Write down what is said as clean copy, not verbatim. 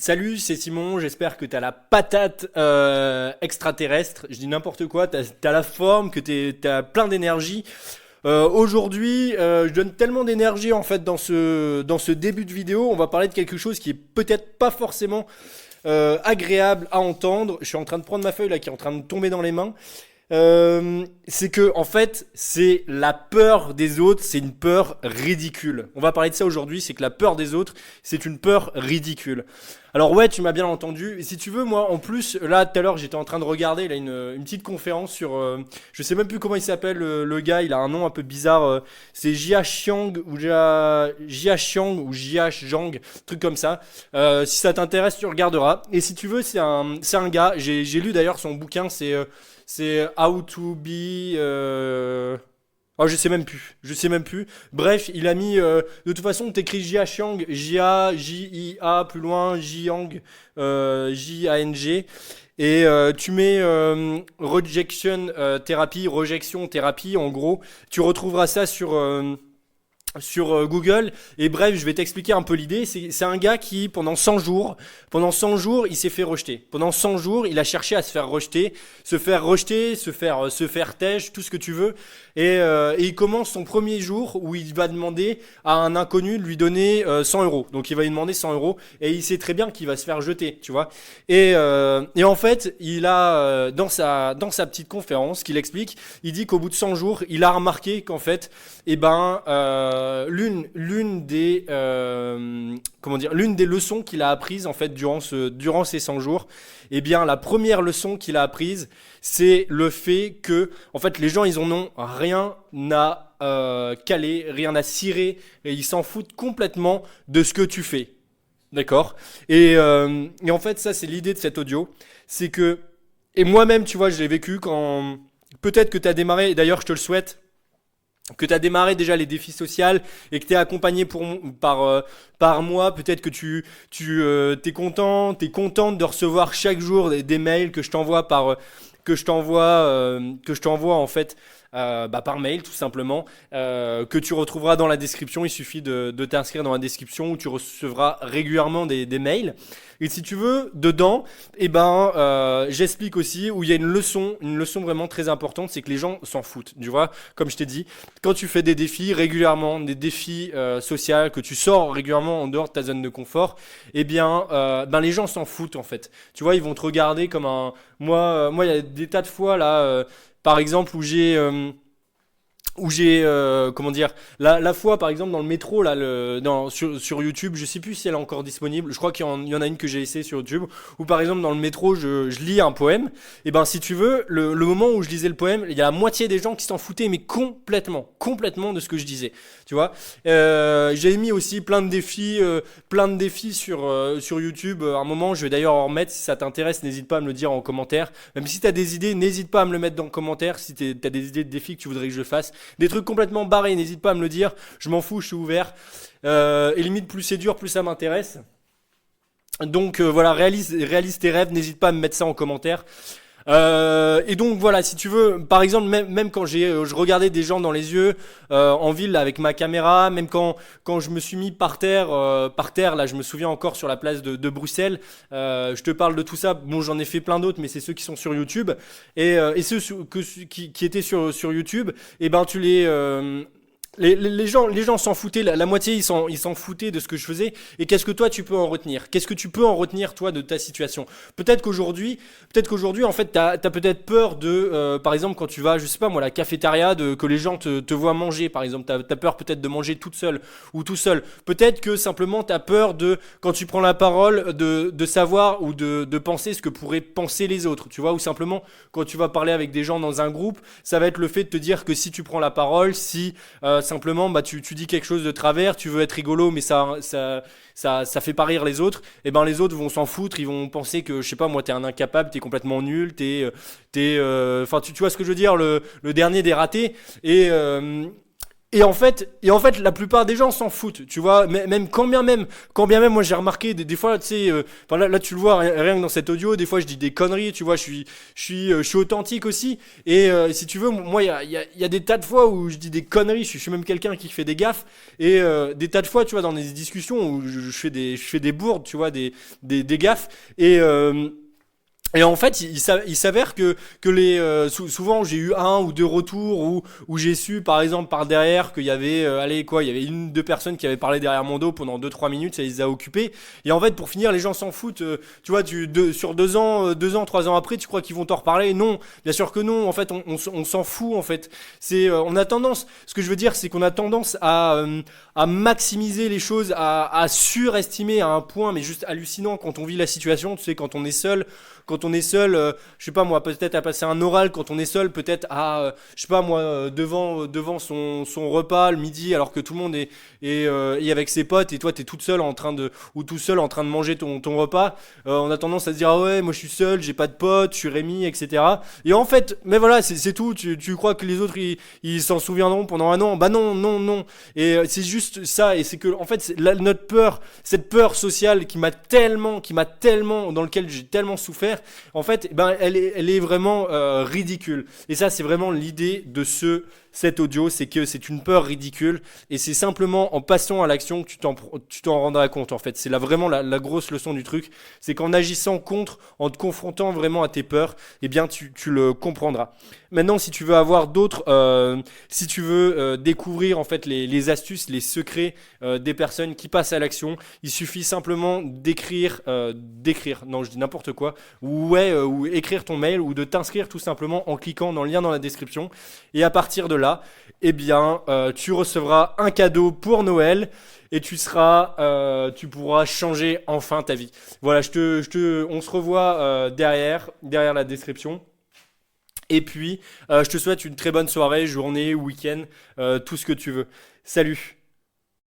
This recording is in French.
Salut, c'est Simon, j'espère que t'as la patate extraterrestre, je dis n'importe quoi, t'as la forme, que t'as plein d'énergie. Aujourd'hui, je donne tellement d'énergie en fait dans ce début de vidéo, on va parler de quelque chose qui est peut-être pas forcément agréable à entendre. Je suis en train de prendre ma feuille là qui est en train de tomber dans les mains. C'est que en fait c'est la peur des autres, c'est une peur ridicule. On va parler de ça aujourd'hui, c'est que la peur des autres, c'est une peur ridicule. Alors ouais, tu m'as bien entendu. Et si tu veux, moi en plus, là tout à l'heure j'étais en train de regarder là, une petite conférence sur, je sais même plus comment il s'appelle le gars, il a un nom un peu bizarre. C'est Jia Xiang ou Jia Xiang ou Jia Zhang, truc comme ça. Si ça t'intéresse, tu regarderas. Et si tu veux, c'est un gars. J'ai lu d'ailleurs son bouquin, c'est How to be. Oh, je sais même plus. Je sais même plus. Bref, il a mis. De toute façon, t'écris Jia Xiang, Jia, J-I-A, plus loin, Jiang, J-A-N-G. Et tu mets rejection thérapie, rejection thérapie, en gros. Tu retrouveras ça sur Google. Et bref, je vais t'expliquer un peu l'idée. C'est un gars qui, pendant 100 jours, il s'est fait rejeter. Pendant 100 jours, il a cherché à se faire rejeter, se faire têche, tout ce que tu veux. Et il commence son premier jour où il va demander à un inconnu de lui donner 100 euros. Donc il va lui demander 100 euros et il sait très bien qu'il va se faire jeter, tu vois. Et en fait, il a dans sa petite conférence qu'il explique, il dit qu'au bout de 100 jours, il a remarqué qu'en fait, eh ben, l'une des leçons qu'il a apprises en fait durant ces 100 jours, eh bien la première leçon qu'il a apprise, c'est le fait que en fait les gens ils en ont rien à caler, rien à cirer et ils s'en foutent complètement de ce que tu fais. D'accord. Et en fait ça c'est l'idée de cet audio, c'est que et moi-même tu vois je l'ai vécu quand peut-être que tu as démarré et d'ailleurs je te le souhaite que tu as démarré déjà les défis sociaux et que tu es accompagné par moi, peut-être que t'es content, t'es contente de recevoir chaque jour des mails que je t'envoie que je t'envoie en fait par mail tout simplement, que tu retrouveras dans la description. Il suffit de t'inscrire dans la description où tu recevras régulièrement des mails. Et si tu veux, dedans, j'explique aussi où il y a une leçon vraiment très importante, c'est que les gens s'en foutent. Tu vois, comme je t'ai dit, quand tu fais des défis régulièrement, des défis sociaux, que tu sors régulièrement en dehors de ta zone de confort, les gens s'en foutent en fait. Tu vois, ils vont te regarder comme un. Moi, il y a des tas de fois là, par exemple, comment dire, la fois par exemple dans le métro là, sur YouTube, je sais plus si elle est encore disponible, je crois qu'il y en a une que j'ai essayé sur YouTube, où par exemple dans le métro je lis un poème. Et ben si tu veux, le moment où je lisais le poème, il y a la moitié des gens qui s'en foutaient mais complètement de ce que je disais, tu vois. J'ai mis aussi plein de défis sur YouTube. À un moment, je vais d'ailleurs en remettre. Si ça t'intéresse, n'hésite pas à me le dire en commentaire. Même si t'as des idées, n'hésite pas à me le mettre dans le commentaire. Si t'as des idées de défis que tu voudrais que je fasse, des trucs complètement barrés, n'hésite pas à me le dire. Je m'en fous, je suis ouvert. Et limite, plus c'est dur, plus ça m'intéresse. Donc voilà, réalise tes rêves. N'hésite pas à me mettre ça en commentaire. Et donc voilà, si tu veux, par exemple, même quand je regardais des gens dans les yeux en ville là, avec ma caméra, même quand je me suis mis par terre, là, je me souviens encore sur la place de Bruxelles. Je te parle de tout ça. Bon, j'en ai fait plein d'autres, mais c'est ceux qui sont sur YouTube et ceux qui étaient sur YouTube. Et ben les gens s'en foutaient, la moitié ils s'en foutaient de ce que je faisais. Et qu'est-ce que toi tu peux en retenir? Qu'est-ce que tu peux en retenir toi de ta situation? Peut-être qu'aujourd'hui en fait t'as peut-être peur de, par exemple quand tu vas, je sais pas moi, la cafétéria, que les gens te voient manger, par exemple. T'as peur peut-être de manger toute seule ou tout seul. Peut-être que simplement t'as peur de, quand tu prends la parole, de savoir ou de penser ce que pourraient penser les autres, tu vois. Ou simplement quand tu vas parler avec des gens dans un groupe, ça va être le fait de te dire que si tu prends la parole, si simplement tu dis quelque chose de travers, tu veux être rigolo mais ça fait pas rire les autres, et ben les autres vont s'en foutre, ils vont penser que je sais pas moi, t'es un incapable, t'es complètement nul, enfin tu vois ce que je veux dire, le dernier des ratés. Et en fait, la plupart des gens s'en foutent, tu vois. Même quand bien même, moi j'ai remarqué des fois, tu sais, enfin, là tu le vois rien que dans cet audio, des fois je dis des conneries, tu vois. Je suis authentique aussi. Et si tu veux, moi il y a des tas de fois où je dis des conneries. Je suis même quelqu'un qui fait des gaffes. Et des tas de fois, tu vois, dans des discussions où je fais des bourdes, tu vois, des gaffes. Et en fait, il s'avère que souvent j'ai eu un ou deux retours où j'ai su, par exemple, par derrière qu'il y avait, allez quoi, il y avait une, deux personnes qui avaient parlé derrière mon dos pendant 2, 3 minutes, ça les a occupés. Et en fait, pour finir, les gens s'en foutent. Tu vois, sur 2 ans, 2 ans, 3 ans après, tu crois qu'ils vont t'en reparler? Non, bien sûr que non. En fait, on s'en fout. En fait, on a tendance. Ce que je veux dire, c'est qu'on a tendance à maximiser les choses, à surestimer à un point, mais juste hallucinant quand on vit la situation. Tu sais, quand on est seul, je sais pas moi, peut-être à passer un oral, quand on est seul, peut-être je sais pas moi, devant son repas le midi, alors que tout le monde est avec ses potes et toi t'es toute seule en train de ou tout seul en train de manger ton repas. On a tendance à se dire ah ouais, moi je suis seul, j'ai pas de potes, je suis Rémi, etc. Et en fait, mais voilà, c'est tout. Tu crois que les autres ils s'en souviendront pendant un an? Bah non, non, non. Et c'est juste ça. Et c'est que en fait, notre peur, cette peur sociale qui m'a tellement, dans lequel j'ai tellement souffert, en fait, ben, elle est vraiment ridicule. Et ça, c'est vraiment l'idée de cet audio, c'est que c'est une peur ridicule et c'est simplement en passant à l'action que tu t'en rendras compte. En fait, c'est là vraiment la grosse leçon du truc, c'est qu'en agissant contre, en te confrontant vraiment à tes peurs, eh bien, tu le comprendras. Maintenant, si tu veux avoir si tu veux découvrir en fait les astuces, les secrets des personnes qui passent à l'action, il suffit simplement d'écrire. Non, je dis n'importe quoi. Ou écrire ton mail ou de t'inscrire tout simplement en cliquant dans le lien dans la description. Et à partir de là, eh bien, tu recevras un cadeau pour Noël et tu pourras changer enfin ta vie. Voilà, on se revoit derrière la description. Et puis, je te souhaite une très bonne soirée, journée, week-end, tout ce que tu veux. Salut!